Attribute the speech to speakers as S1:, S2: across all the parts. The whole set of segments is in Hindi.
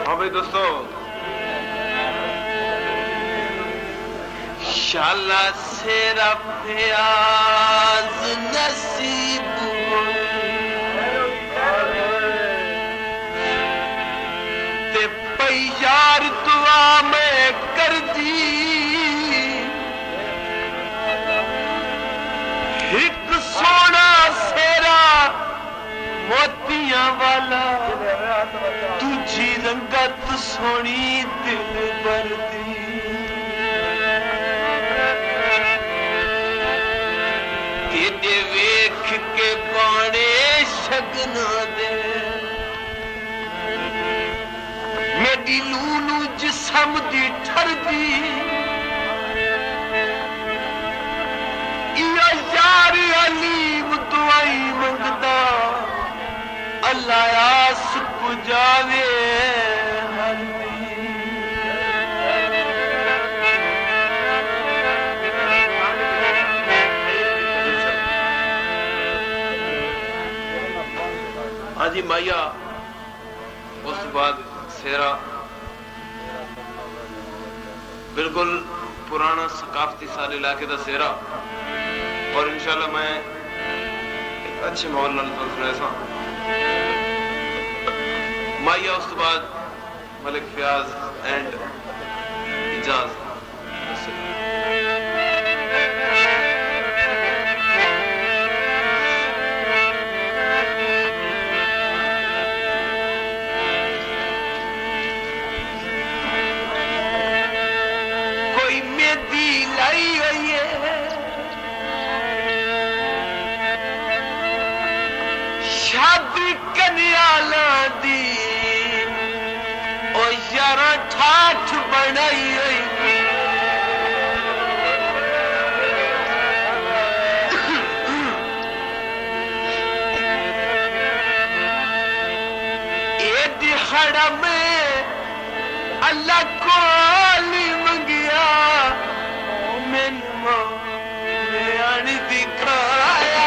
S1: हाँ भाई दोस्तों, शाला सेरा प्याज नसीब ते पई यार दुआ मैं कर दी, एक सोना सेरा मोतियां वाला, तुझी रंगत सोनी दिल बरदी। तेरे वेख के बाणे शगना दे, मेरी लूलू जिसम दी ठरदी, या यार अलीम दुआई मंगदा, अल्लाह आस पुजावे हाँ जी माइया। उस बाद सेरा बिल्कुल पुराना सकाफती साल इलाके का सेरा, और इंशाल्लाह मैं एक अच्छे माहौल नाल सुना सा माइया। उस बाद मलिक फयाज एंड इजाज कोई मेहंदी लाई हुई है, शादी कन्याला दी, ओ यारा ठाठ बनाई हुई, ये दिहाड़ा में अल्लाह को मंगिया, मैनू मैं दिखाया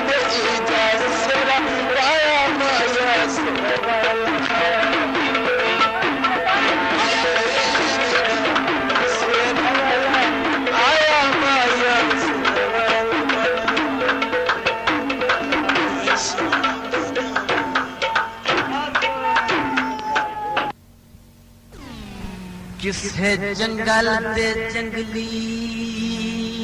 S2: दे इजाजत सेरा आया माया सेरा आया माया
S3: किसे जंगल दे जंगली